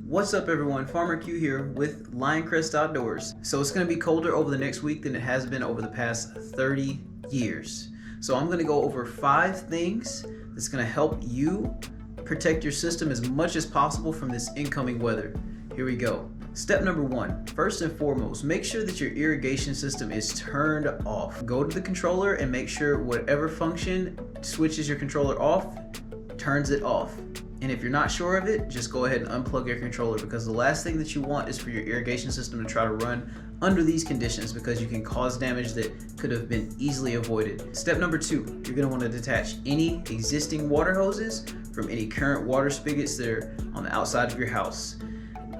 What's up everyone, Farmer Q here with Lioncrest Outdoors. So it's going to be colder over the next week than it has been over the past 30 years. So I'm going to go over 5 things that's going to help you protect your system as much as possible from this incoming weather. Here we go. Step number 1, first and foremost, make sure that your irrigation system is turned off. Go to the controller and make sure whatever function switches your controller off, turns it off. And if you're not sure of it, just go ahead and unplug your controller, because the last thing that you want is for your irrigation system to try to run under these conditions, because you can cause damage that could have been easily avoided. Step number 2, you're going to want to detach any existing water hoses from any current water spigots that are on the outside of your house.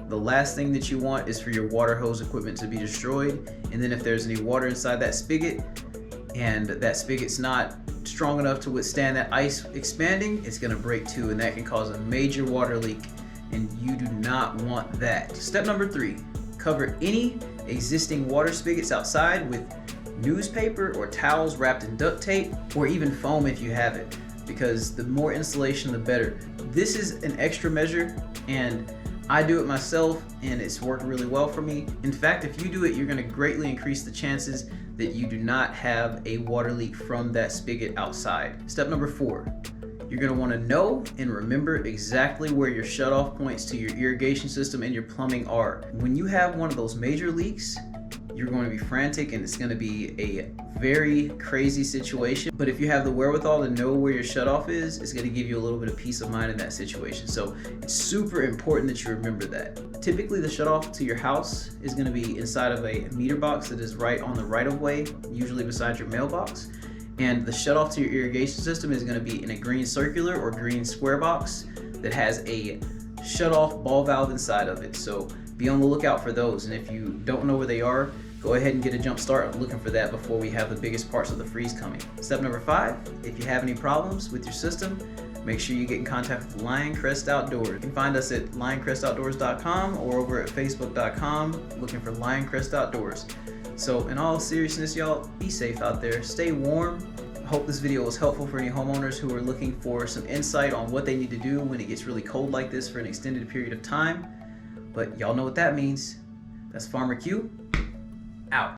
The last thing that you want is for your water hose equipment to be destroyed, and then if there's any water inside that spigot and that spigot's not strong enough to withstand that ice expanding, it's going to break too, and that can cause a major water leak, and you do not want that. Step number 3, cover any existing water spigots outside with newspaper or towels wrapped in duct tape, or even foam if you have it, because the more insulation the better. This is an extra measure, and I do it myself and it's worked really well for me. In fact, if you do it, you're going to greatly increase the chances that you do not have a water leak from that spigot outside. Step number 4, you're going to want to know and remember exactly where your shutoff points to your irrigation system and your plumbing are. When you have one of those major leaks, you're going to be frantic and it's going to be a very crazy situation. But if you have the wherewithal to know where your shutoff is, it's going to give you a little bit of peace of mind in that situation. So it's super important that you remember that. Typically the shutoff to your house is going to be inside of a meter box that is right on the right of way, usually beside your mailbox. And the shutoff to your irrigation system is going to be in a green circular or green square box that has a shutoff ball valve inside of it. So be on the lookout for those, and if you don't know where they are, go ahead and get a jump start looking for that before we have the biggest parts of the freeze coming. Step number 5, if you have any problems with your system, make sure you get in contact with Lioncrest Outdoors. You can find us at lioncrestoutdoors.com or over at facebook.com looking for Lioncrest Outdoors. So in all seriousness, y'all, be safe out there, stay warm. I hope this video was helpful for any homeowners who are looking for some insight on what they need to do when it gets really cold like this for an extended period of time. But y'all know what that means. That's Farmer Q, out.